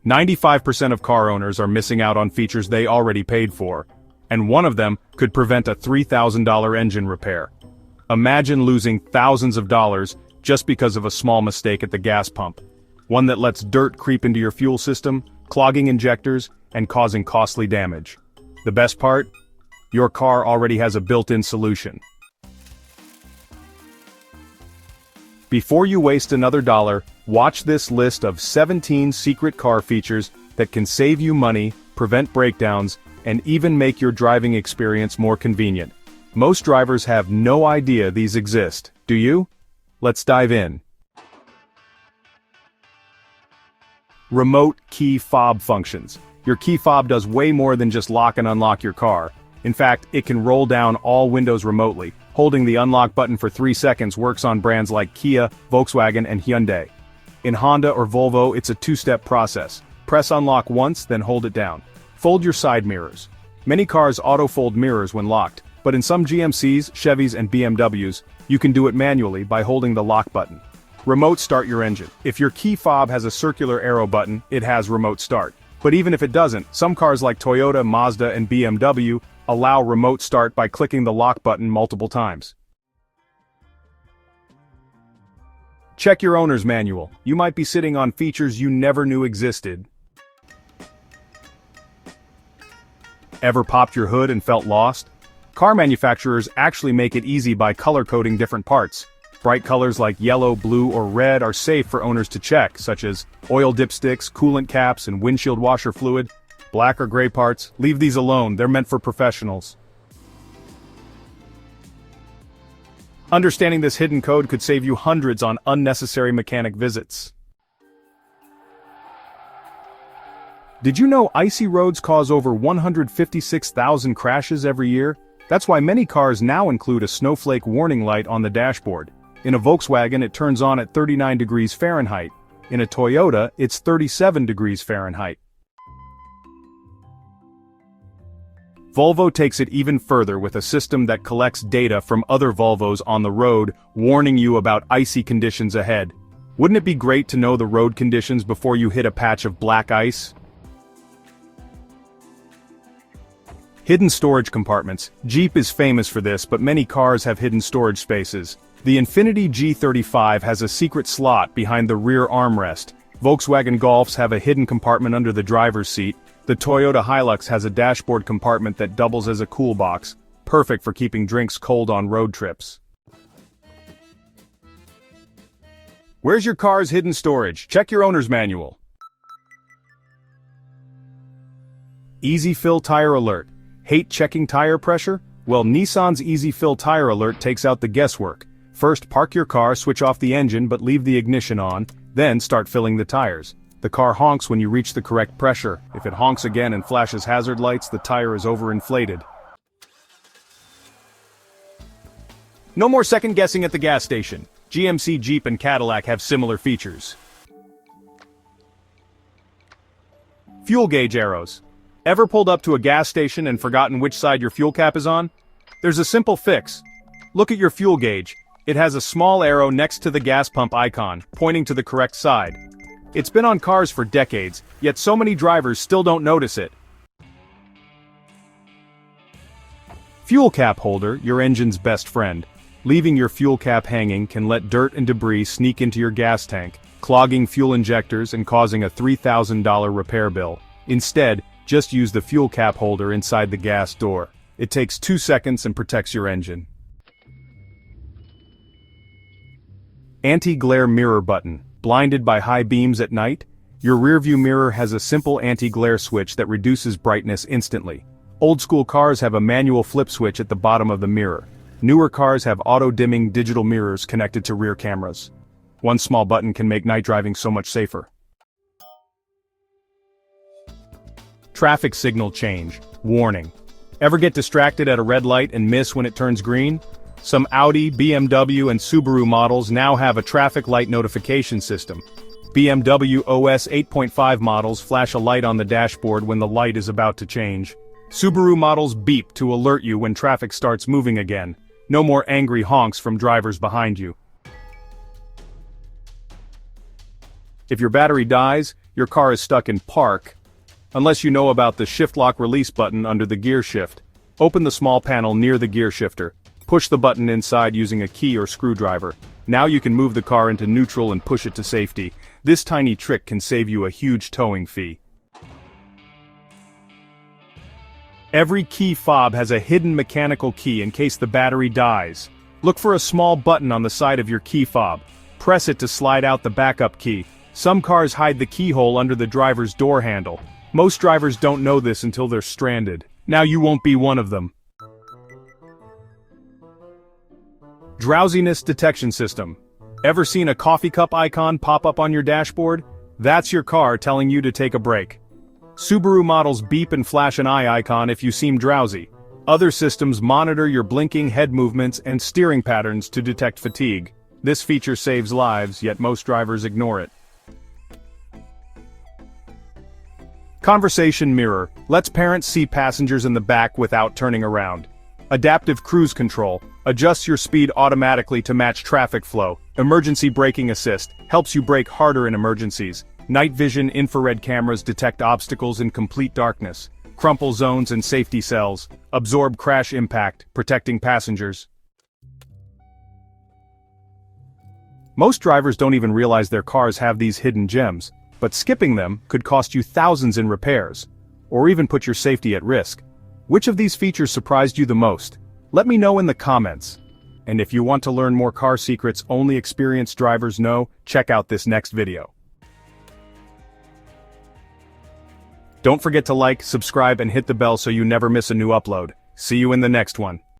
95% of car owners are missing out on features they already paid for, and one of them could prevent a $3,000 engine repair. Imagine losing thousands of dollars just because of a small mistake at the gas pump. One that lets dirt creep into your fuel system, clogging injectors, and causing costly damage. The best part? Your car already has a built-in solution. Before you waste another dollar, watch this list of 17 secret car features that can save you money, prevent breakdowns, and even make your driving experience more convenient. Most drivers have no idea these exist, do you? Let's dive in. Remote Key Fob Functions. Your key fob does way more than just lock and unlock your car. In fact, it can roll down all windows remotely. Holding the unlock button for 3 seconds works on brands like Kia, Volkswagen, and Hyundai. In Honda or Volvo, it's a two-step process. Press unlock once, then hold it down. Fold your side mirrors. Many cars auto-fold mirrors when locked, but in some GMCs, Chevys, and BMWs, you can do it manually by holding the lock button. Remote start your engine. If your key fob has a circular arrow button, it has remote start. But even if it doesn't, some cars like Toyota, Mazda, and BMW allow remote start by clicking the lock button multiple times. Check your owner's manual. You might be sitting on features you never knew existed. Ever popped your hood and felt lost? Car manufacturers actually make it easy by color-coding different parts. Bright colors like yellow, blue, or red are safe for owners to check, such as oil dipsticks, coolant caps, and windshield washer fluid. Black or gray parts, leave these alone, they're meant for professionals. Understanding this hidden code could save you hundreds on unnecessary mechanic visits. Did you know icy roads cause over 156,000 crashes every year? That's why many cars now include a snowflake warning light on the dashboard. In a Volkswagen, it turns on at 39 degrees Fahrenheit. In a Toyota, it's 37 degrees Fahrenheit. Volvo takes it even further with a system that collects data from other Volvos on the road, warning you about icy conditions ahead. Wouldn't it be great to know the road conditions before you hit a patch of black ice? Hidden storage compartments. Jeep is famous for this, but many cars have hidden storage spaces. The Infiniti G35 has a secret slot behind the rear armrest. Volkswagen Golfs have a hidden compartment under the driver's seat. The Toyota Hilux has a dashboard compartment that doubles as a cool box, perfect for keeping drinks cold on road trips. Where's your car's hidden storage? Check your owner's manual. Easy Fill Tire Alert. Hate checking tire pressure? Well, Nissan's Easy Fill Tire Alert takes out the guesswork. First, park your car, switch off the engine but leave the ignition on, then start filling the tires. The car honks when you reach the correct pressure. If it honks again and flashes hazard lights, the tire is overinflated. No more second guessing at the gas station. GMC, Jeep, and Cadillac have similar features. Fuel gauge arrows. Ever pulled up to a gas station and forgotten which side your fuel cap is on? There's a simple fix. Look at your fuel gauge. It has a small arrow next to the gas pump icon, pointing to the correct side. It's been on cars for decades, yet so many drivers still don't notice it. Fuel cap holder, your engine's best friend. Leaving your fuel cap hanging can let dirt and debris sneak into your gas tank, clogging fuel injectors and causing a $3,000 repair bill. Instead, just use the fuel cap holder inside the gas door. It takes 2 seconds and protects your engine. Anti-glare mirror button. Blinded by high beams at night? Your rearview mirror has a simple anti-glare switch that reduces brightness instantly. Old-school cars have a manual flip switch at the bottom of the mirror. Newer cars have auto-dimming digital mirrors connected to rear cameras. One small button can make night driving so much safer. Traffic signal change. Warning. Ever get distracted at a red light and miss when it turns green? Some Audi, BMW, and Subaru models now have a traffic light notification system. BMW OS 8.5 models flash a light on the dashboard when the light is about to change. Subaru models beep to alert you when traffic starts moving again. No more angry honks from drivers behind you. If your battery dies, your car is stuck in park. Unless you know about the shift lock release button under the gear shift. Open the small panel near the gear shifter. Push the button inside using a key or screwdriver. Now you can move the car into neutral and push it to safety. This tiny trick can save you a huge towing fee. Every key fob has a hidden mechanical key in case the battery dies. Look for a small button on the side of your key fob. Press it to slide out the backup key. Some cars hide the keyhole under the driver's door handle. Most drivers don't know this until they're stranded. Now you won't be one of them. Drowsiness detection system. Ever seen a coffee cup icon pop up on your dashboard? That's your car telling you to take a break. Subaru models beep and flash an eye icon if you seem drowsy. Other systems monitor your blinking head movements and steering patterns to detect fatigue. This feature saves lives, yet most drivers ignore it. Conversation mirror lets parents see passengers in the back without turning around. Adaptive cruise control adjusts your speed automatically to match traffic flow. Emergency braking assist helps you brake harder in emergencies. Night vision infrared cameras detect obstacles in complete darkness. Crumple zones and safety cells absorb crash impact, protecting passengers. Most drivers don't even realize their cars have these hidden gems, but skipping them could cost you thousands in repairs, or even put your safety at risk. Which of these features surprised you the most? Let me know in the comments. And if you want to learn more car secrets only experienced drivers know, check out this next video. Don't forget to like, subscribe, and hit the bell so you never miss a new upload. See you in the next one.